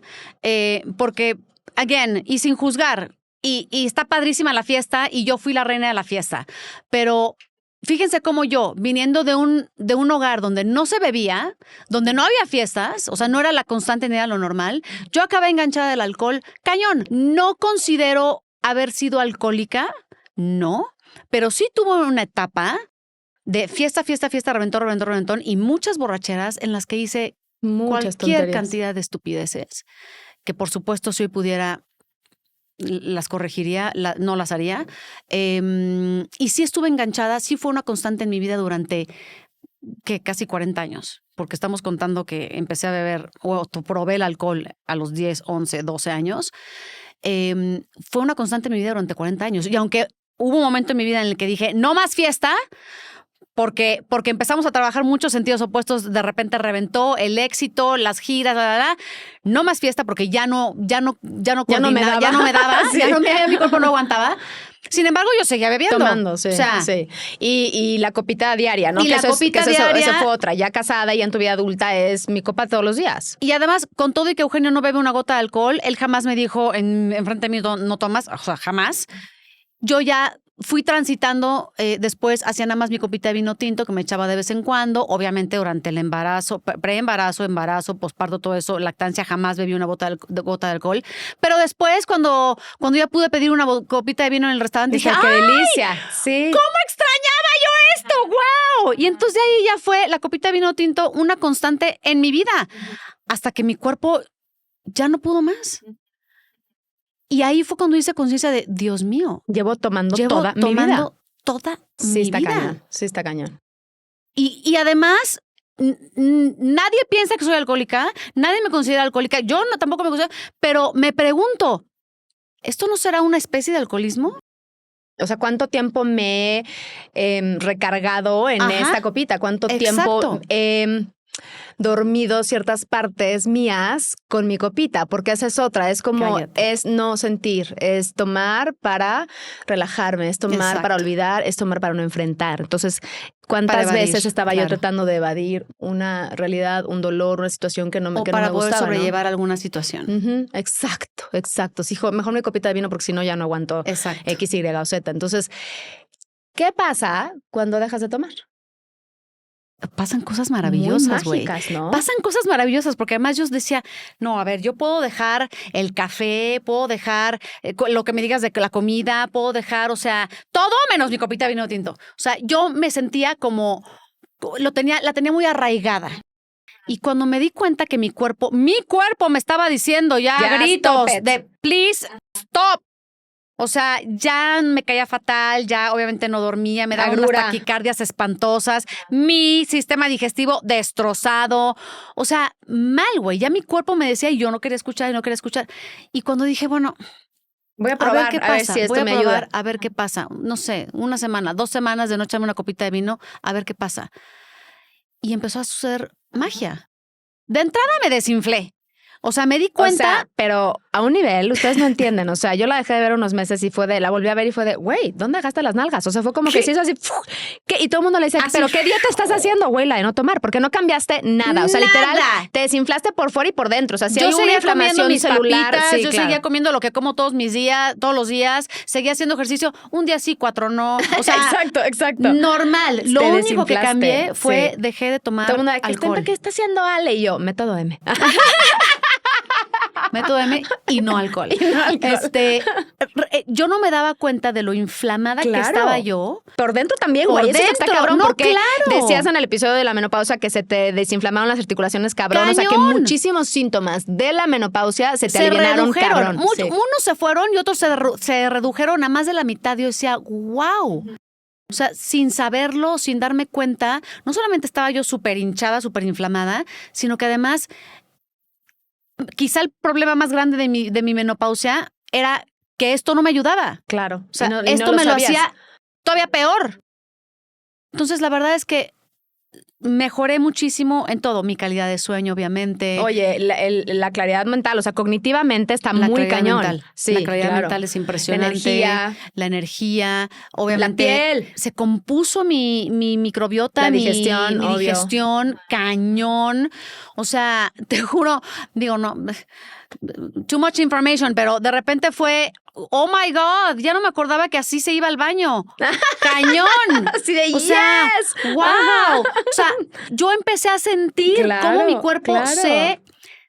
porque, again, y sin juzgar, y está padrísima la fiesta, y yo fui la reina de la fiesta, pero fíjense cómo yo, viniendo de un hogar donde no se bebía, donde no había fiestas, o sea, no era la constante ni era lo normal, yo acabé enganchada del alcohol, cañón. No considero haber sido alcohólica, no, pero sí tuve una etapa de fiesta, reventón y muchas borracheras en las que hice cualquier cantidad de estupideces que, por supuesto, si hoy pudiera, las corregiría, no las haría. Y sí estuve enganchada, sí fue una constante en mi vida durante casi 40 años, porque estamos contando que empecé a beber o probé el alcohol a los 10, 11, 12 años. Fue una constante en mi vida durante 40 años. Y aunque hubo un momento en mi vida en el que dije, no más fiesta, porque empezamos a trabajar muchos sentidos opuestos, de repente reventó el éxito, las giras, no más fiesta porque ya no me daba, sí. mi cuerpo no aguantaba. Sin embargo, yo seguía bebiendo. Tomando, sí. O sea, sí. Y la copita diaria, ¿no? Y la copita diaria. Eso fue otra. Ya casada y en tu vida adulta es mi copa todos los días. Y además, con todo y que Eugenio no bebe una gota de alcohol, él jamás me dijo enfrente de mí, no tomas, o sea, jamás. Yo ya fui transitando después hacia nada más mi copita de vino tinto que me echaba de vez en cuando. Obviamente durante el embarazo, preembarazo, embarazo, posparto, todo eso, lactancia, jamás bebí una gota de alcohol. Pero después, cuando ya pude pedir una copita de vino en el restaurante, dije, ¡qué ¡ay, delicia! Sí. ¿Cómo extrañaba yo esto? ¡Wow! Y entonces de ahí ya fue la copita de vino tinto una constante en mi vida, hasta que mi cuerpo ya no pudo más. Y ahí fue cuando hice conciencia de, Dios mío. Llevo tomando toda mi vida. Sí, está cañón. Sí, está cañón. Y además, nadie piensa que soy alcohólica, nadie me considera alcohólica, yo tampoco me considero, pero me pregunto, ¿esto no será una especie de alcoholismo? O sea, ¿cuánto tiempo me he recargado en esta copita? ¿Cuánto tiempo dormido ciertas partes mías con mi copita? Porque esa es otra, es como, es no sentir, es tomar para relajarme, es tomar para olvidar, es tomar para no enfrentar. Entonces, ¿cuántas veces estaba yo tratando de evadir una realidad, un dolor, una situación que no me gustaba? O para poder sobrellevar alguna situación. Exacto. Sí, mejor mi copita de vino porque si no ya no aguanto X, Y o Z. Entonces, ¿qué pasa cuando dejas de tomar? Pasan cosas maravillosas, güey. ¿No? Pasan cosas maravillosas, porque además yo decía, no, a ver, yo puedo dejar el café, puedo dejar lo que me digas de la comida, puedo dejar, o sea, todo menos mi copita de vino tinto. O sea, yo me sentía como, la tenía muy arraigada. Y cuando me di cuenta que mi cuerpo me estaba diciendo ya gritos de, please, stop. O sea, ya me caía fatal, ya obviamente no dormía, me daban unas taquicardias espantosas, mi sistema digestivo destrozado. O sea, mal, güey. Ya mi cuerpo me decía y yo no quería escuchar. Y cuando dije, bueno, voy a probar, ver qué pasa, a ver si esto me ayuda. A ver qué pasa. No sé, una semana, 2 semanas de no echarme una copita de vino, a ver qué pasa. Y empezó a suceder magia. De entrada me desinflé. O sea, me di O cuenta. sea, pero a un nivel, ustedes no entienden. O sea, yo la dejé de ver unos meses y la volví a ver y fue de, güey, ¿dónde dejaste las nalgas? O sea, fue como que se hizo así, ¡fuf! ¿Qué? Y todo el mundo le decía, Así. ¿pero qué dieta estás haciendo, güey, la de no tomar? Porque no cambiaste nada. O sea, literal, te desinflaste por fuera y por dentro. O sea, si hay una seguía comiendo inflamación mis celular, papitas, sí, yo claro. seguía comiendo lo que como todos los días, seguía haciendo ejercicio, un día sí, 4 no. O sea, exacto. normal. Lo Te único que desinflaste, cambié fue sí. dejé de tomar Todo el mundo de, alcohol. ¿qué está haciendo Ale? Y yo, método M. Método M y no alcohol. Yo no me daba cuenta de lo inflamada que Claro. estaba yo. Por dentro también, Por güey. Eso está dentro. cabrón No, porque claro. decías en el episodio de la menopausia que se te desinflamaron las articulaciones cabrón. O sea, que ¡Cañón! muchísimos síntomas de la menopausia se te Se alivianaron redujeron. cabrón. Sí. Unos se fueron y otros se redujeron a más de la mitad. Yo decía, wow. O sea, sin saberlo, sin darme cuenta, no solamente estaba yo súper hinchada, súper inflamada, sino que además, quizá el problema más grande de mi menopausia era que esto no me ayudaba. Claro. O sea, Y no esto me lo sabías. hacía todavía peor. Entonces, la verdad es que mejoré muchísimo en todo. Mi calidad de sueño, obviamente. Oye, la claridad mental, o sea, cognitivamente está La muy claridad cañón. mental. Sí, la claridad claro. mental es impresionante. La energía, obviamente. La piel. Se compuso mi microbiota, La digestión, mi obvio. digestión, cañón. O sea, te juro, digo, no, too much information, pero de repente fue, oh my God, ya no me acordaba que así se iba al baño. ¡Cañón! Así de, O sea, yes. wow. O sea, yo empecé a sentir Claro, cómo mi cuerpo claro. se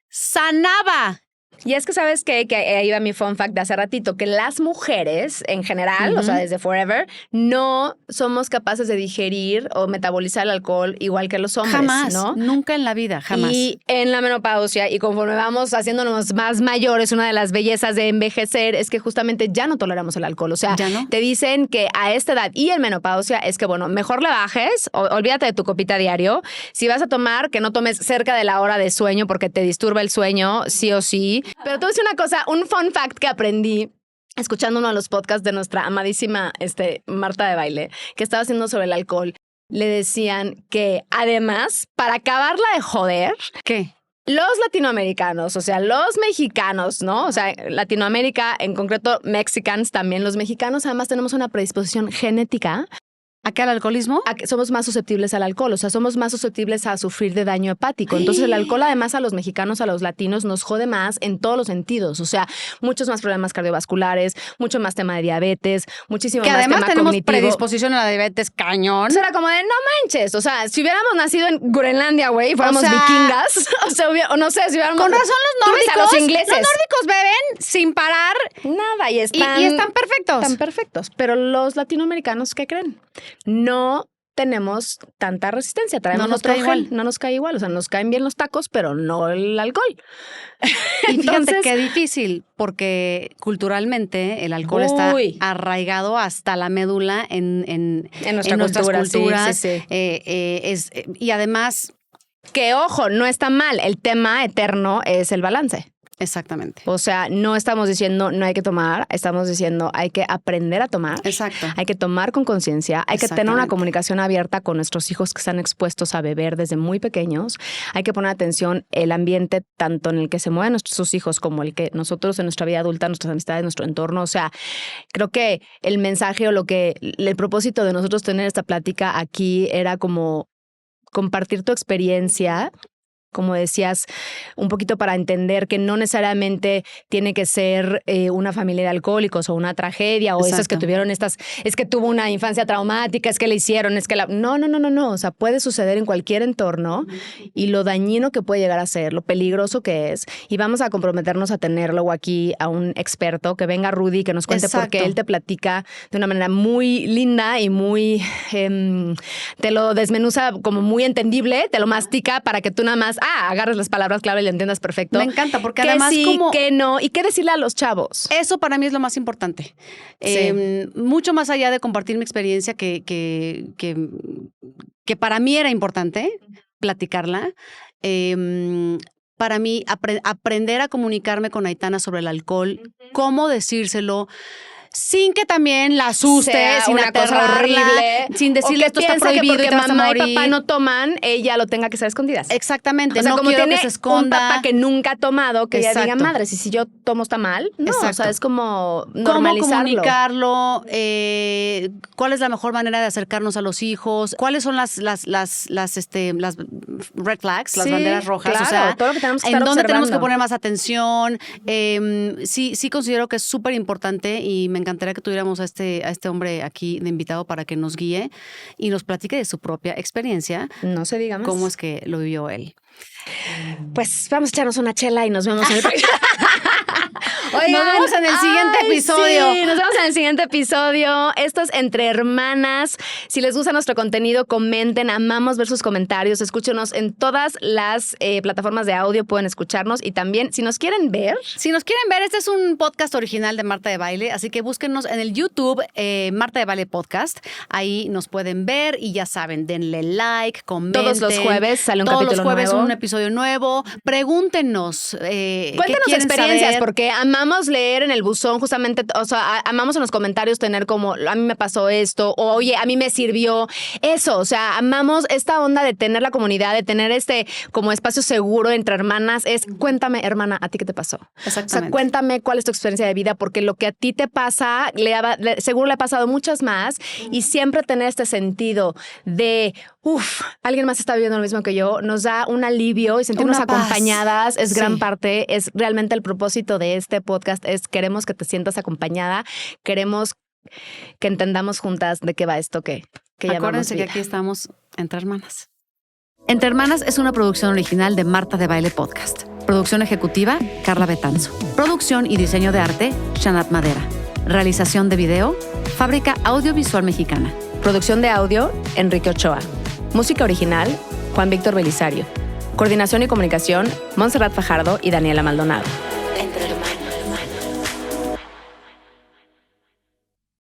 sanaba. Y es que sabes que ahí va mi fun fact de hace ratito, que las mujeres en general, o sea, desde forever, no somos capaces de digerir o metabolizar el alcohol igual que los hombres, Jamás, ¿no? nunca en la vida, jamás. Y en la menopausia, y conforme vamos haciéndonos más mayores, una de las bellezas de envejecer es que justamente ya no toleramos el alcohol. O sea, ¿Ya no? te dicen que a esta edad y en menopausia es que, bueno, mejor le bajes, olvídate de tu copita diario. Si vas a tomar, que no tomes cerca de la hora de sueño porque te disturba el sueño, sí o sí. Pero te voy a decir una cosa, un fun fact que aprendí escuchando uno de los podcasts de nuestra amadísima Marta de Baile, que estaba haciendo sobre el alcohol. Le decían que además, para acabarla de joder, ¿Qué? los latinoamericanos, o sea, los mexicanos, ¿no? O sea, Latinoamérica, en concreto, Mexicans también, los mexicanos además tenemos una predisposición genética ¿A qué, al alcoholismo? a que somos más susceptibles al alcohol, o sea, somos más susceptibles a sufrir de daño hepático. Entonces, el alcohol además a los mexicanos, a los latinos, nos jode más en todos los sentidos. O sea, muchos más problemas cardiovasculares, mucho más tema de diabetes, muchísimo Que más además tema tenemos cognitivo. predisposición a la diabetes cañón. O sea, era como de, no manches, o sea, si hubiéramos nacido en Groenlandia, güey, y fuéramos O sea, vikingas, o sea, o no sé, si hubiéramos... Con razón los Tú ves nórdicos. a los ingleses. Los nórdicos beben sin parar Nada, y y están... están perfectos. Están perfectos. Pero los latinoamericanos, ¿qué creen? No tenemos tanta resistencia. Traemos No nos otro cae gel. igual. No nos cae igual. O sea, nos caen bien los tacos, pero no el alcohol. Y fíjate Entonces- qué difícil, porque culturalmente el alcohol Uy. está arraigado hasta la médula en nuestra nuestras cultura, sí, culturas. sí, sí. Y además, Que, ojo, no está mal. El tema eterno es el balance. exactamente. O sea, no estamos diciendo no hay que tomar, estamos diciendo hay que aprender a tomar. Exacto. Hay que tomar con conciencia, hay que tener una Exactamente. comunicación abierta con nuestros hijos que están expuestos a beber desde muy pequeños. Hay que poner atención el ambiente tanto en el que se mueven nuestros hijos como el que nosotros en nuestra vida adulta, nuestras amistades, nuestro entorno. O sea, creo que el mensaje o el propósito de nosotros tener esta plática aquí era como compartir tu experiencia, como decías, un poquito para entender que no necesariamente tiene que ser una familia de alcohólicos o una tragedia o esas que Exacto. tuvieron es que tuvo una infancia traumática, es que le hicieron, es que No. O sea, puede suceder en cualquier entorno y lo dañino que puede llegar a ser, lo peligroso que es. Y vamos a comprometernos a tenerlo aquí a un experto, que venga Rudy, que nos cuente Exacto. porque él te platica de una manera muy linda y muy, te lo desmenuza como muy entendible, te lo mastica para que tú nada más, agarres las palabras clave y lo entiendas perfecto. Me encanta, porque que además sí, como... que no, y qué decirle a los chavos. Eso para mí es lo más importante. Sí. Mucho más allá de compartir mi experiencia, que para mí era importante platicarla. Para mí, aprender a comunicarme con Aitana sobre el alcohol, cómo decírselo, sin que también la asuste, sea sin una cosa aterrarla, horrible, sin decirle o que esto está piensa que prohibido y porque te vas a mamá y morir. papá no toman, ella lo tenga que hacer a escondidas. Exactamente, O sea, no como quiero tiene que se un esconda. papá que nunca ha tomado, que ella diga, Exacto. madres, y si yo tomo está mal. No, o Exacto. sea, es como ¿Cómo normalizarlo. comunicarlo? ¿Cuál es la mejor manera de acercarnos a los hijos? ¿Cuáles son las red flags, las Sí, banderas rojas? claro, o sea, todo lo que tenemos que ¿en estar dónde tenemos que observando? poner más atención? Sí considero que es súper importante y me encantaría que tuviéramos a este hombre aquí de invitado para que nos guíe y nos platique de su propia experiencia, No se diga más. cómo es que lo vivió él. Pues vamos a echarnos una chela y nos vemos en el Oigan, Nos vemos en el siguiente episodio. Sí, nos vemos en el siguiente episodio. Esto es Entre Hermanas. Si les gusta nuestro contenido, comenten. Amamos ver sus comentarios. Escúchenos en todas las plataformas de audio. Pueden escucharnos. Y también, si nos quieren ver... Si nos quieren ver, este es un podcast original de Marta de Baile, así que búsquennos en el YouTube, Marta de Baile Podcast. Ahí nos pueden ver y ya saben, denle like, comenten. Todos los jueves sale un Todos capítulo los jueves nuevo. un episodio nuevo. Pregúntenos. Cuéntanos ¿qué quieren experiencias, saber? porque amamos leer en el buzón, justamente, o sea, amamos en los comentarios tener como, a mí me pasó esto, o oye, a mí me sirvió eso, o sea, amamos esta onda de tener la comunidad, de tener como espacio seguro entre hermanas, es cuéntame, hermana, ¿a ti qué te pasó? Exactamente. O sea, cuéntame cuál es tu experiencia de vida, porque lo que a ti te pasa, seguro le ha pasado a muchas más, y siempre tener este sentido de, alguien más está viviendo lo mismo que yo, nos da un alivio y sentirnos Una paz. acompañadas, es Sí. gran parte, es realmente el propósito de este podcast, queremos que te sientas acompañada, queremos que entendamos juntas de qué va esto que llamamos Acuérdense que vida. aquí estamos entre hermanas. Entre Hermanas es una producción original de Marta de Baile Podcast. Producción ejecutiva, Carla Betanzo. Producción y diseño de arte, Shanat Madera. Realización de video, Fábrica Audiovisual Mexicana. Producción de audio, Enrique Ochoa. Música original, Juan Víctor Belisario. Coordinación y comunicación, Montserrat Fajardo y Daniela Maldonado. Entre